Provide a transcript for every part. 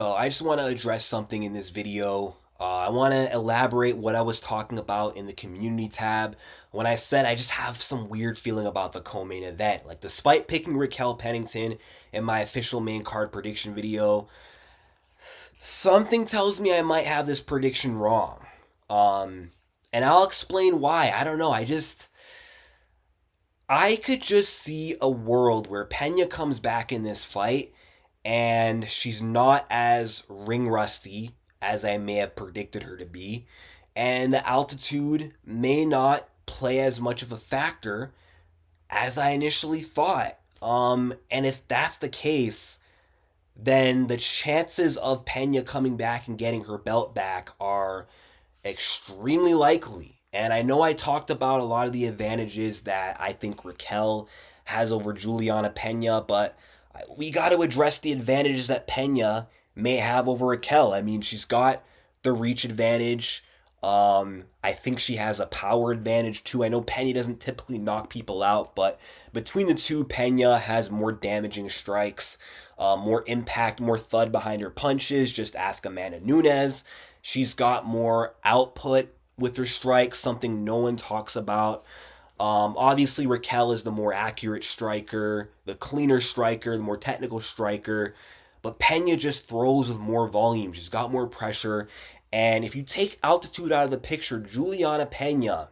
I just want to address something in this video. I want to elaborate what I was talking about in the community tab when I said I just have some weird feeling about the co-main event. Like, despite picking Raquel Pennington in my official main card prediction video, something tells me I might have this prediction wrong. Um, and I'll explain why. I don't know. I could just see a world where Pena comes back in this fight and she's not as ring rusty as I may have predicted her to be, and the altitude may not play as much of a factor as I initially thought. And if that's the case, then the chances of Pena coming back and getting her belt back are extremely likely. And I know I talked about a lot of the advantages that I think Raquel has over Juliana Pena, but we got to address the advantages that Pena may have over Raquel. I mean, she's got the reach advantage. I think she has a power advantage too. I know Pena doesn't typically knock people out, but between the two, Pena has more damaging strikes, more impact, more thud behind her punches. Just ask Amanda Nunes. She's got more output with her strikes, something no one talks about. Obviously, Raquel is the more accurate striker, the cleaner striker, the more technical striker. But Pena just throws with more volume. She's got more pressure. And if you take altitude out of the picture, Juliana Pena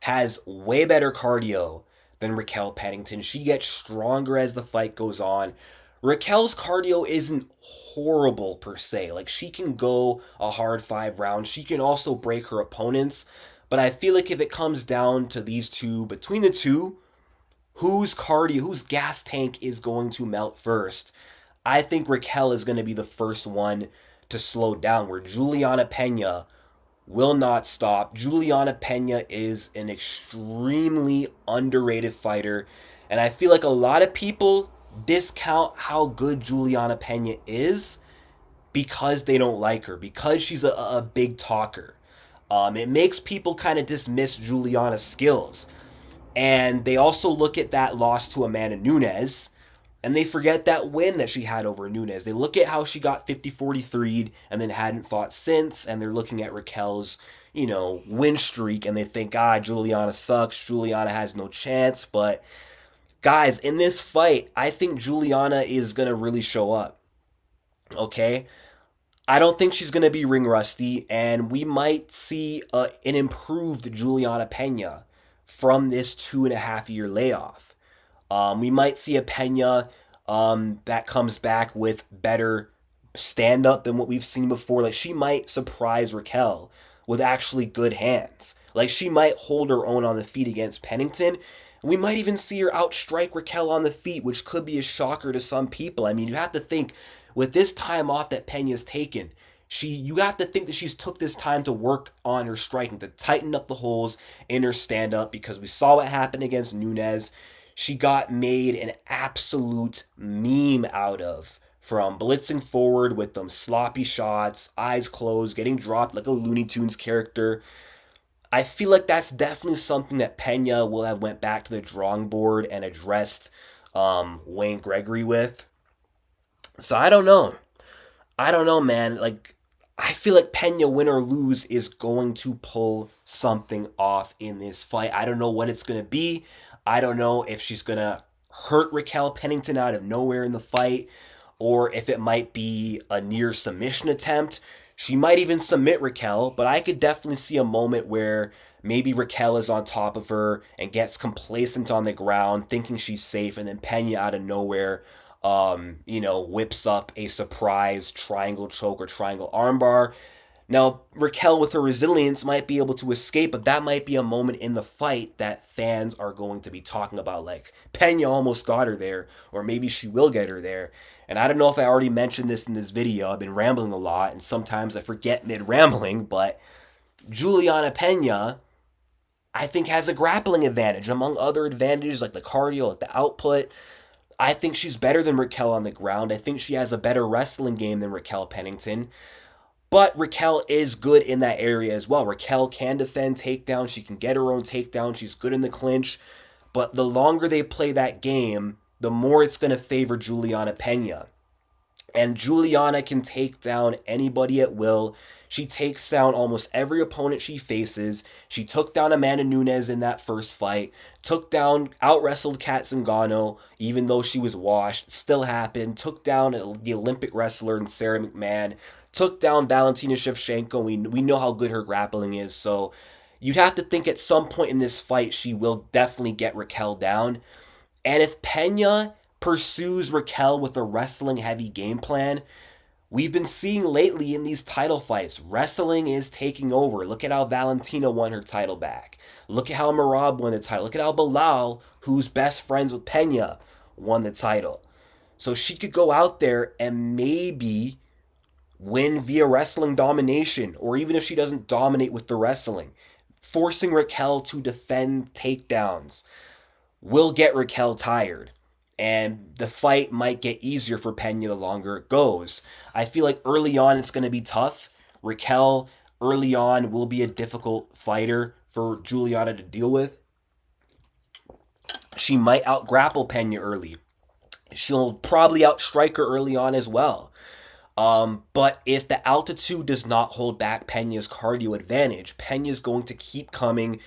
has way better cardio than Raquel Pennington. She gets stronger as the fight goes on. Raquel's cardio isn't horrible per se. Like, she can go a hard 5 rounds. She can also break her opponents. But I feel like if it comes down to these two, between the two, whose cardio, whose gas tank is going to melt first? I think Raquel is going to be the first one to slow down, where Juliana Pena will not stop. Juliana Pena is an extremely underrated fighter, and I feel like a lot of people discount how good Juliana Pena is because they don't like her, because she's a big talker. It makes people kind of dismiss Juliana's skills. And they also look at that loss to Amanda Nunes and they forget that win that she had over Nunes. They look at how she got 50-43'd and then hadn't fought since, and they're looking at Raquel's, win streak, and they think, Juliana sucks. Juliana has no chance. But guys, in this fight, I think Juliana is going to really show up. Okay? I don't think she's going to be ring rusty, and we might see an improved Juliana Pena from this 2.5 year layoff. We might see a Pena that comes back with better stand up than what we've seen before. Like, she might surprise Raquel with actually good hands. Like, she might hold her own on the feet against Pennington. We might even see her outstrike Raquel on the feet, which could be a shocker to some people. I mean, you have to think, with this time off that Pena's taken, you have to think that she's took this time to work on her striking, to tighten up the holes in her stand up, because we saw what happened against Nunes. She got made an absolute meme out of, from blitzing forward with them sloppy shots, eyes closed, getting dropped like a Looney Tunes character. I feel like that's definitely something that Pena will have went back to the drawing board and addressed Wayne Gregory with. So I don't know. I don't know, man. Like, I feel like Pena, win or lose, is going to pull something off in this fight. I don't know what it's going to be. I don't know if she's going to hurt Raquel Pennington out of nowhere in the fight, or if it might be a near submission attempt. She might even submit Raquel, but I could definitely see a moment where maybe Raquel is on top of her and gets complacent on the ground, thinking she's safe, and then Pena out of nowhere whips up a surprise triangle choke or triangle armbar. Now, Raquel, with her resilience, might be able to escape, but that might be a moment in the fight that fans are going to be talking about, like, Pena almost got her there, or maybe she will get her there. And I don't know if I already mentioned this in this video. I've been rambling a lot, and sometimes I forget mid-rambling, but Juliana Pena, I think, has a grappling advantage, among other advantages like the cardio, like the output. I think she's better than Raquel on the ground. I think she has a better wrestling game than Raquel Pennington. But Raquel is good in that area as well. Raquel can defend takedowns. She can get her own takedown. She's good in the clinch. But the longer they play that game, the more it's going to favor Juliana Pena. And Juliana can take down anybody at will. She takes down almost every opponent she faces. She took down Amanda Nunes in that first fight. Took down, out wrestled Kat Zingano, even though she was washed. Still happened. Took down the Olympic wrestler and Sarah McMahon. Took down Valentina Shevchenko. We know how good her grappling is. So you'd have to think at some point in this fight she will definitely get Raquel down. And if Pena pursues Raquel with a wrestling heavy game plan, we've been seeing lately in these title fights, wrestling is taking over. Look at how Valentina won her title back. Look at how Marab won the title. Look at how Bilal, who's best friends with Pena, won the title. So she could go out there and maybe win via wrestling domination, or even if she doesn't dominate with the wrestling, forcing Raquel to defend takedowns will get Raquel tired. And the fight might get easier for Pena the longer it goes. I feel like early on it's going to be tough. Raquel early on will be a difficult fighter for Juliana to deal with. She might outgrapple Pena early. She'll probably outstrike her early on as well. But if the altitude does not hold back Pena's cardio advantage, Pena's going to keep coming.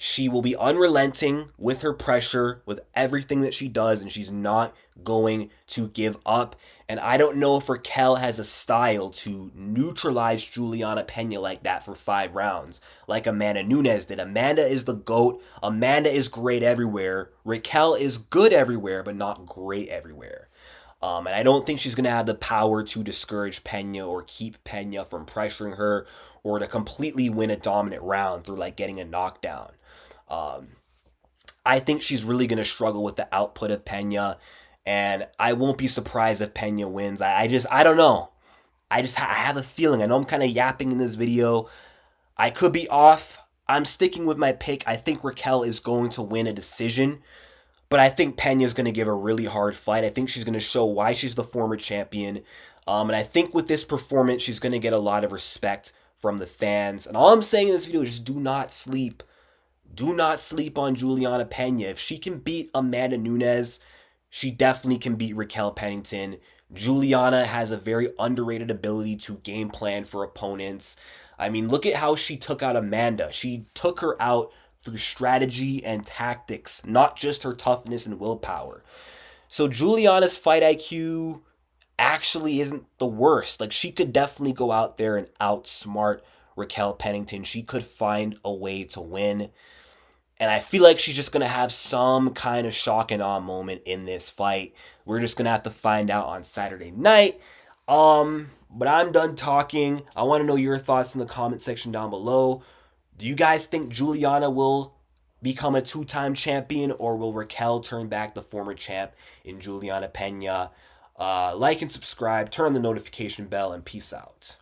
She will be unrelenting with her pressure, with everything that she does, and she's not going to give up. And I don't know if Raquel has a style to neutralize Juliana Pena like that for 5 rounds, like Amanda Nunes did. Amanda is the GOAT. Amanda is great everywhere. Raquel is good everywhere, but not great everywhere. And I don't think she's going to have the power to discourage Pena or keep Pena from pressuring her or to completely win a dominant round through like getting a knockdown. Um, I think she's really going to struggle with the output of Pena, and I won't be surprised if Pena wins. I don't know. I have a feeling. I know I'm kind of yapping in this video. I could be off. I'm sticking with my pick. I think Raquel is going to win a decision, but I think Pena's going to give a really hard fight. I think she's going to show why she's the former champion. And I think with this performance, she's going to get a lot of respect from the fans. And all I'm saying in this video is just do not sleep. Do not sleep on Juliana Pena. If she can beat Amanda Nunes, she definitely can beat Raquel Pennington. Juliana has a very underrated ability to game plan for opponents. I mean, look at how she took out Amanda. She took her out through strategy and tactics, not just her toughness and willpower. So Juliana's fight IQ actually isn't the worst. Like, she could definitely go out there and outsmart Raquel Pennington. She could find a way to win. And I feel like she's just going to have some kind of shock and awe moment in this fight. We're just going to have to find out on Saturday night. But I'm done talking. I want to know your thoughts in the comment section down below. Do you guys think Juliana will become a 2-time champion, or will Raquel turn back the former champ in Juliana Pena? Like and subscribe, turn on the notification bell, and peace out.